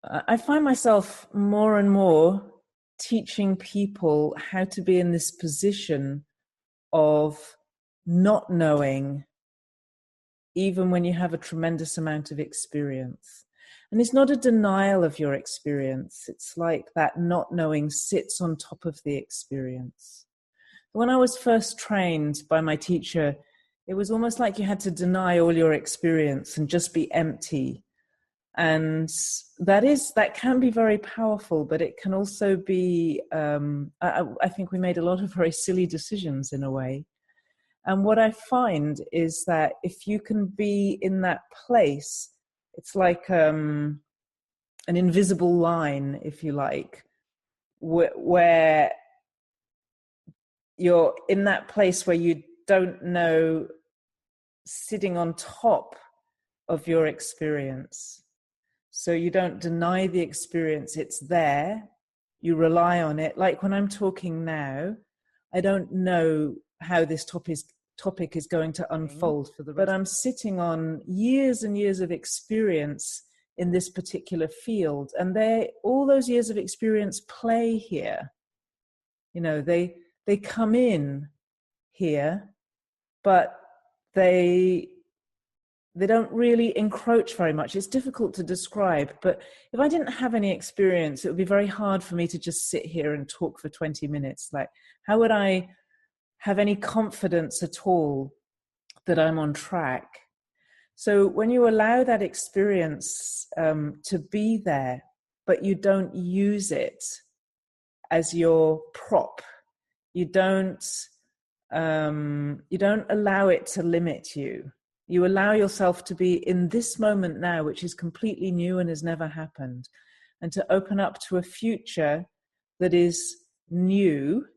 I find myself more and more teaching people how to be in this position of not knowing, even when you have a tremendous amount of experience. And it's not a denial of your experience. It's like that not knowing sits on top of the experience. When I was first trained by my teacher, it was almost like you had to deny all your experience and just be empty. And that can be very powerful, but it can also be, I think we made a lot of very silly decisions in a way. And what I find is that if you can be in that place, it's like an invisible line, if you like, where you're in that place where you don't know, sitting on top of your experience. So you don't deny the experience, it's there. You rely on it. Like when I'm talking now, I don't know how this topic is going to unfold for the rest. But I'm sitting on years and years of experience in this particular field. And all those years of experience play here. You know, they come in here, but they don't really encroach very much. It's difficult to describe, but if I didn't have any experience, it would be very hard for me to just sit here and talk for 20 minutes. Like, how would I have any confidence at all that I'm on track? So when you allow that experience to be there, but you don't use it as your prop, you don't allow it to limit you. You allow yourself to be in this moment now, which is completely new and has never happened, and to open up to a future that is new.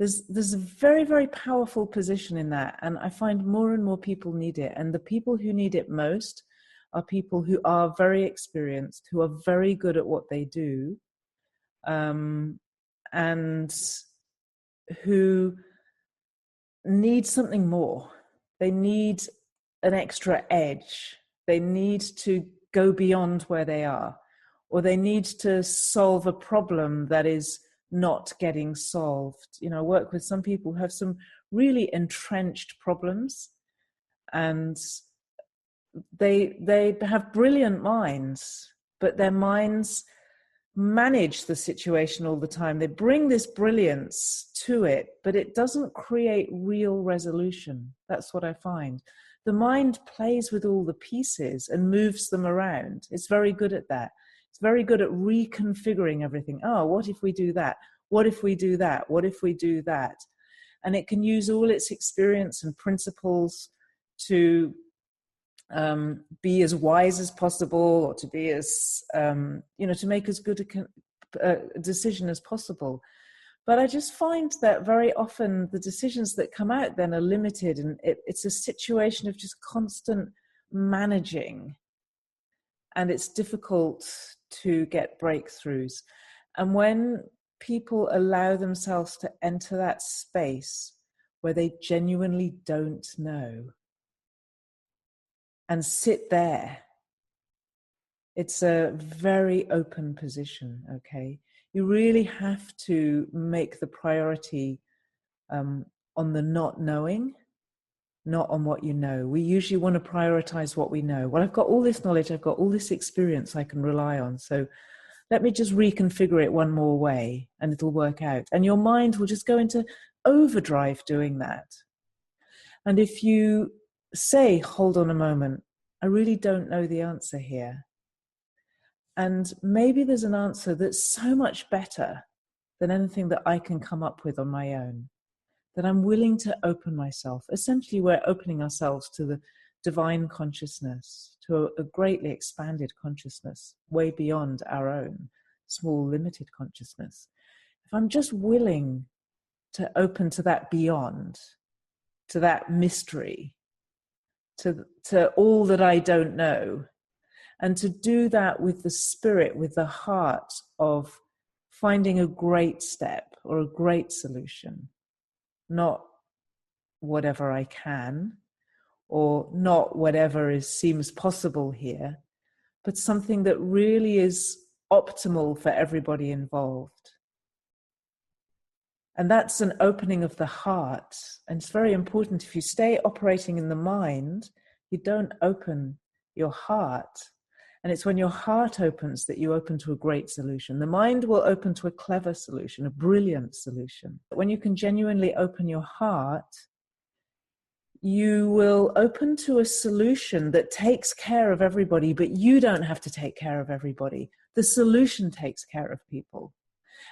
There's a very, very powerful position in that. And I find more and more people need it. And the people who need it most are people who are very experienced, who are very good at what they do, and who need something more. They need an extra edge. They need to go beyond where they are, or they need to solve a problem that is not getting solved. You know, I work with some people who have some really entrenched problems, and they have brilliant minds, but their minds manage the situation all the time. They bring this brilliance to it, but it doesn't create real resolution. That's what I find. The mind plays with all the pieces and moves them around. It's very good at that. It's very good at reconfiguring everything. Oh, what if we do that? What if we do that? What if we do that? And it can use all its experience and principles to be as wise as possible, or to be as, to make as good a decision as possible. But I just find that very often the decisions that come out then are limited, and it's a situation of just constant managing, and it's difficult to get breakthroughs. And when people allow themselves to enter that space where they genuinely don't know and sit there, it's a very open position, okay? You really have to make the priority on the not knowing, not on what you know. We usually want to prioritize what we know. Well, I've got all this knowledge, I've got all this experience I can rely on, so let me just reconfigure it one more way and it'll work out. And your mind will just go into overdrive doing that. And if you say, hold on a moment, I really don't know the answer here. And maybe there's an answer that's so much better than anything that I can come up with on my own, that I'm willing to open myself. Essentially, we're opening ourselves to the divine consciousness, to a greatly expanded consciousness, way beyond our own small, limited consciousness. If I'm just willing to open to that beyond, to that mystery, to all that I don't know, and to do that with the spirit, with the heart of finding a great step or a great solution, not whatever I can, or not whatever seems possible here, but something that really is optimal for everybody involved. And that's an opening of the heart. And it's very important. If you stay operating in the mind, you don't open your heart. And it's when your heart opens that you open to a great solution. The mind will open to a clever solution, a brilliant solution. When you can genuinely open your heart, you will open to a solution that takes care of everybody, but you don't have to take care of everybody. The solution takes care of people.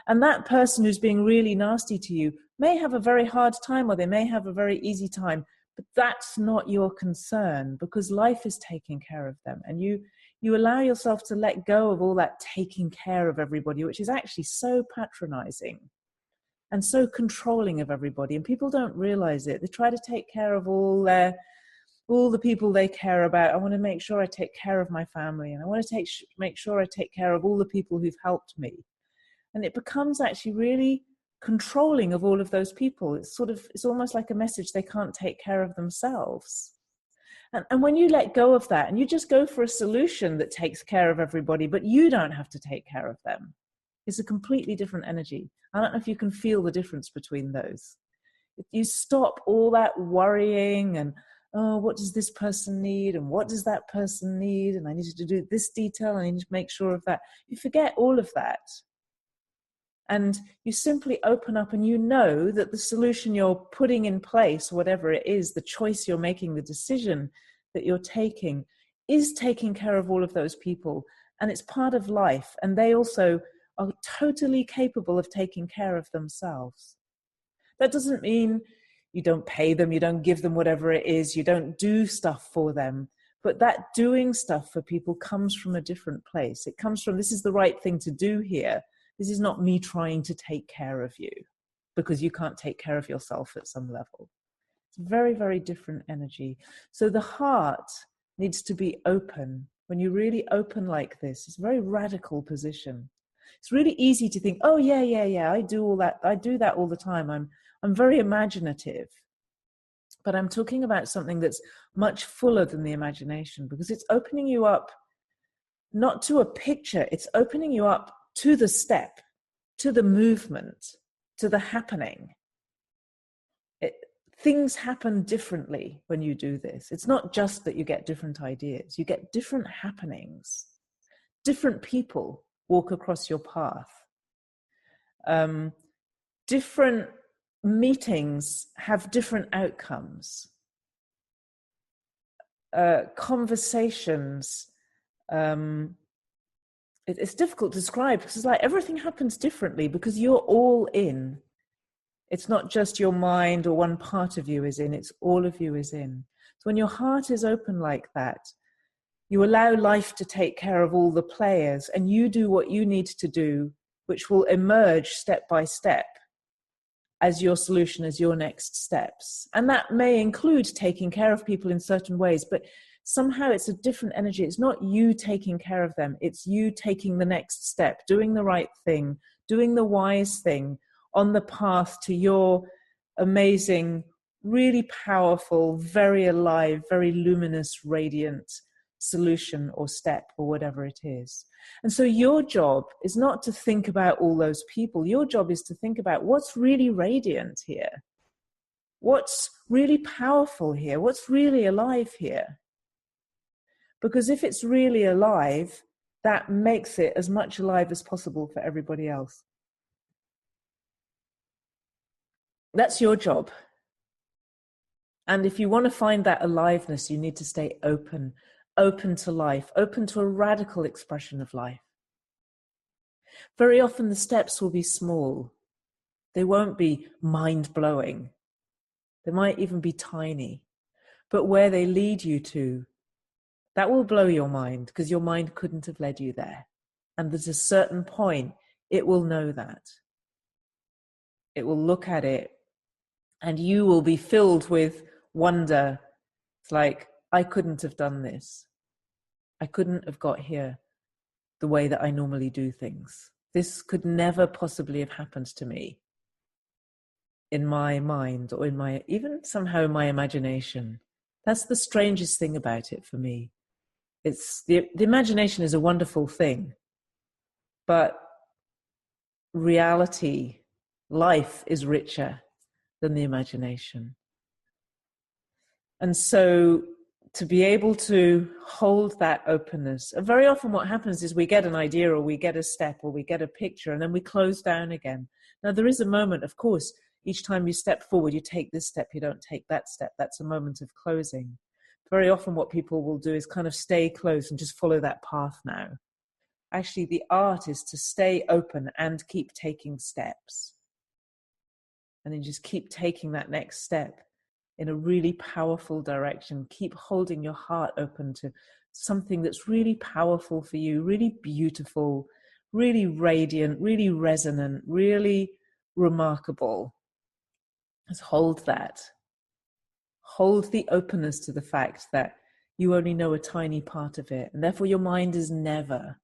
And that person who's being really nasty to you may have a very hard time, or they may have a very easy time, but that's not your concern, because life is taking care of them. And you allow yourself to let go of all that taking care of everybody, which is actually so patronizing and so controlling of everybody. And people don't realize it. They try to take care of all the people they care about. I want to make sure I take care of my family, and I want to make sure I take care of all the people who've helped me. And it becomes actually really controlling of all of those people. It's almost like a message they can't take care of themselves. And when you let go of that and you just go for a solution that takes care of everybody, but you don't have to take care of them, it's a completely different energy. I don't know if you can feel the difference between those. You stop all that worrying and, oh, what does this person need? And what does that person need? And I need to do this detail. I need to make sure of that. You forget all of that. And you simply open up, and you know that the solution you're putting in place, whatever it is, the choice you're making, the decision that you're taking, is taking care of all of those people. And it's part of life. And they also are totally capable of taking care of themselves. That doesn't mean you don't pay them, you don't give them whatever it is, you don't do stuff for them. But that doing stuff for people comes from a different place. It comes from, this is the right thing to do here. This is not me trying to take care of you because you can't take care of yourself at some level. It's very, very different energy. So the heart needs to be open. When you really open like this, it's a very radical position. It's really easy to think, oh, yeah, I do all that. I do that all the time. I'm very imaginative. But I'm talking about something that's much fuller than the imagination, because it's opening you up not to a picture, it's opening you up to the step, to the movement, to the happening. Things happen differently when you do this. It's not just that you get different ideas, you get different happenings. Different people walk across your path. Different meetings have different outcomes. Conversations, it's difficult to describe, because it's like everything happens differently because you're all in. It's not just your mind or one part of you is in, it's all of you is in. So when your heart is open like that, you allow life to take care of all the players, and you do what you need to do, which will emerge step by step as your solution, as your next steps. And that may include taking care of people in certain ways, but somehow it's a different energy. It's not you taking care of them. It's you taking the next step, doing the right thing, doing the wise thing on the path to your amazing, really powerful, very alive, very luminous, radiant solution or step or whatever it is. And so your job is not to think about all those people. Your job is to think about what's really radiant here. What's really powerful here? What's really alive here? Because if it's really alive, that makes it as much alive as possible for everybody else. That's your job. And if you want to find that aliveness, you need to stay open to life, open to a radical expression of life. Very often the steps will be small. They won't be mind-blowing. They might even be tiny. But where they lead you to, that will blow your mind, because your mind couldn't have led you there. And at a certain point, it will know that. It will look at it, and you will be filled with wonder. It's like, I couldn't have done this. I couldn't have got here the way that I normally do things. This could never possibly have happened to me in my mind, or in my, even somehow in my imagination. That's the strangest thing about it for me. It's the imagination is a wonderful thing, but reality, life is richer than the imagination. And so to be able to hold that openness, and very often what happens is we get an idea or we get a step or we get a picture and then we close down again. Now there is a moment, of course, each time you step forward, you take this step, you don't take that step. That's a moment of closing. Very often what people will do is kind of stay closed and just follow that path now. Actually, the art is to stay open and keep taking steps. And then just keep taking that next step in a really powerful direction. Keep holding your heart open to something that's really powerful for you, really beautiful, really radiant, really resonant, really remarkable. Just hold that. Hold the openness to the fact that you only know a tiny part of it, and therefore your mind is never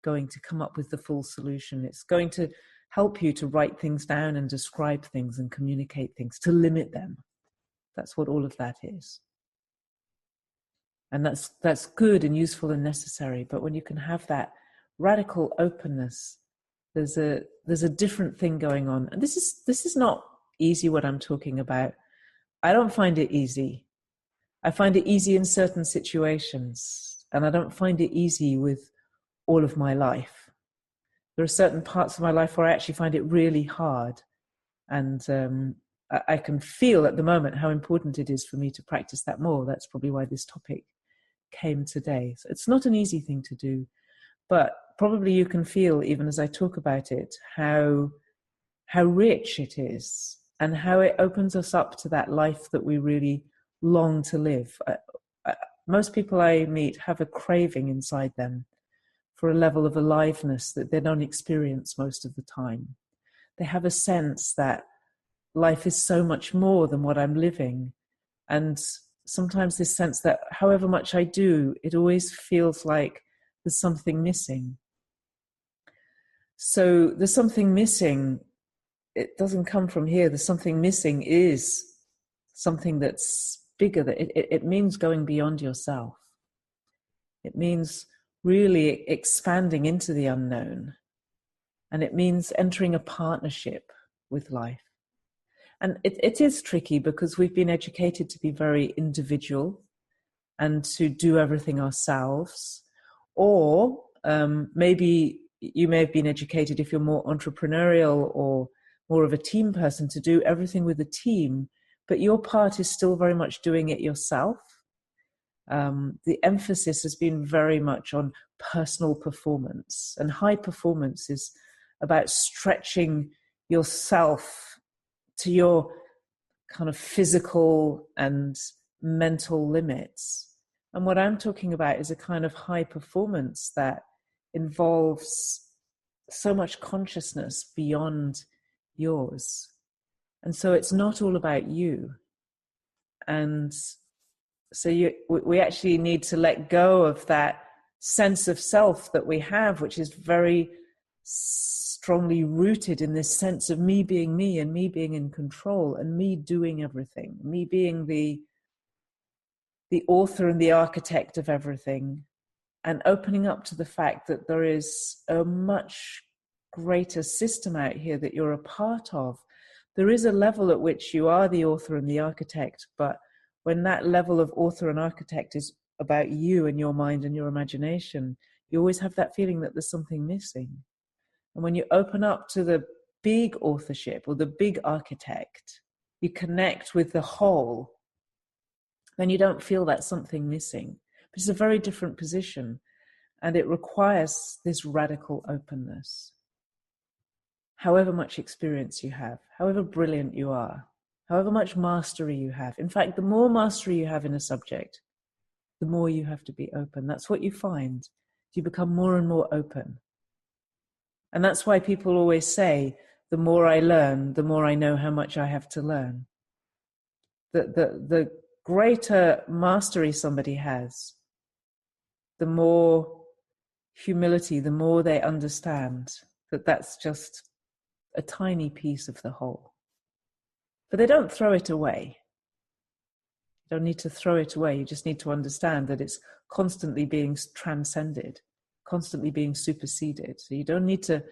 going to come up with the full solution. It's going to help you to write things down and describe things and communicate things, to limit them. That's what all of that is. And that's good and useful and necessary. But when you can have that radical openness, there's a different thing going on. And this is not easy, what I'm talking about. I don't find it easy. I find it easy in certain situations, and I don't find it easy with all of my life. There are certain parts of my life where I actually find it really hard. And I can feel at the moment how important it is for me to practice that more. That's probably why this topic came today. So it's not an easy thing to do, but probably you can feel, even as I talk about it, how rich it is and how it opens us up to that life that we really long to live. Most people I meet have a craving inside them for a level of aliveness that they don't experience most of the time. They have a sense that life is so much more than what I'm living. And sometimes this sense that however much I do, it always feels like there's something missing. So there's something missing. It doesn't come from here. There's something missing is something that's bigger. That it means going beyond yourself. It means really expanding into the unknown. And it means entering a partnership with life. And it is tricky because we've been educated to be very individual and to do everything ourselves. Or maybe you may have been educated, if you're more entrepreneurial or more of a team person, to do everything with a team, but your part is still very much doing it yourself. The emphasis has been very much on personal performance, and high performance is about stretching yourself to your kind of physical and mental limits. And what I'm talking about is a kind of high performance that involves so much consciousness beyond yours. And so it's not all about you. And so we actually need to let go of that sense of self that we have, which is very strongly rooted in this sense of me being me and me being in control and me doing everything, me being the author and the architect of everything, and opening up to the fact that there is a much greater system out here that you're a part of. There is a level at which you are the author and the architect, but when that level of author and architect is about you and your mind and your imagination, you always have that feeling that there's something missing. And when you open up to the big authorship or the big architect, you connect with the whole, then you don't feel that something missing. But it's a very different position, and it requires this radical openness. However much experience you have, however brilliant you are, however much mastery you have. In fact, the more mastery you have in a subject, the more you have to be open. That's what you find. You become more and more open. And that's why people always say, the more I learn, the more I know how much I have to learn. The greater mastery somebody has, the more humility, the more they understand that that's just a tiny piece of the whole. But they don't throw it away. You don't need to throw it away. You just need to understand that it's constantly being transcended, constantly being superseded. So you don't need to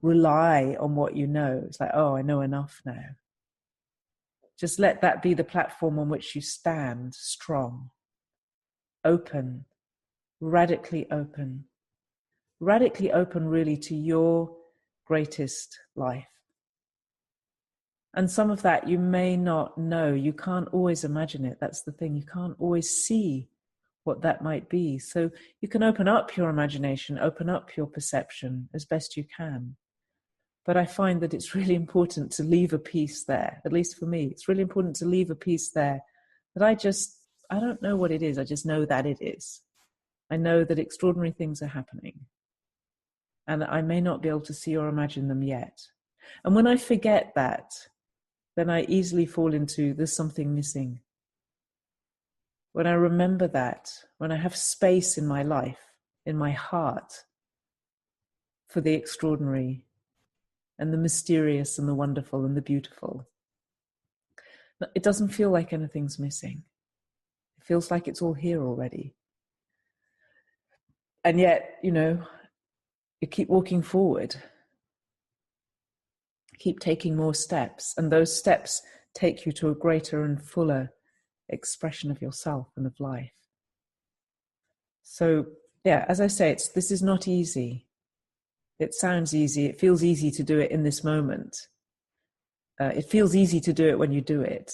rely on what you know. It's like, oh, I know enough now. Just let that be the platform on which you stand strong, open, radically open really to your greatest life. And some of that you may not know. You can't always imagine it. That's the thing. You can't always see what that might be. So you can open up your imagination, open up your perception as best you can. But I find that it's really important to leave a piece there, at least for me. It's really important to leave a piece there that I don't know what it is. I just know that it is. I know that extraordinary things are happening. And I may not be able to see or imagine them yet. And when I forget that, then I easily fall into there's something missing. When I remember that, when I have space in my life, in my heart, for the extraordinary and the mysterious and the wonderful and the beautiful, it doesn't feel like anything's missing. It feels like it's all here already. And yet, you keep walking forward, keep taking more steps, and those steps take you to a greater and fuller expression of yourself and of life. So, yeah, as I say, this is not easy. It sounds easy. It feels easy to do it in this moment. It feels easy to do it when you do it.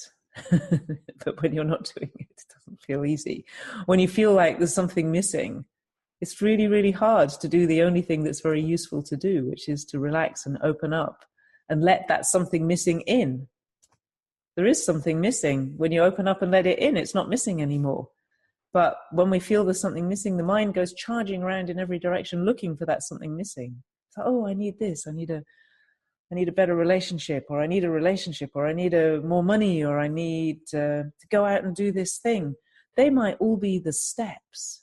But when you're not doing it, it doesn't feel easy. When you feel like there's something missing, it's really, really hard to do the only thing that's very useful to do, which is to relax and open up and let that something missing in. There is something missing. When you open up and let it in, it's not missing anymore. But when we feel there's something missing, the mind goes charging around in every direction looking for that something missing. So, oh, I need this. I need a better relationship, or I need a relationship, or I need more money, or I need to go out and do this thing. They might all be the steps,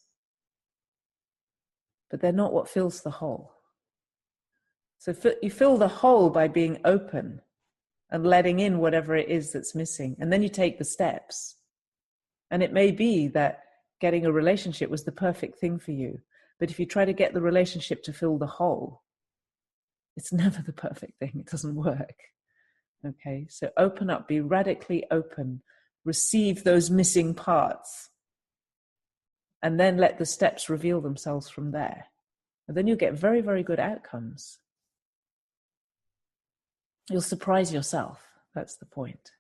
but they're not what fills the hole. So you fill the hole by being open and letting in whatever it is that's missing. And then you take the steps. And it may be that getting a relationship was the perfect thing for you. But if you try to get the relationship to fill the hole, it's never the perfect thing. It doesn't work. Okay, so open up, be radically open, receive those missing parts, and then let the steps reveal themselves from there. And then you'll get very, very good outcomes. You'll surprise yourself. That's the point.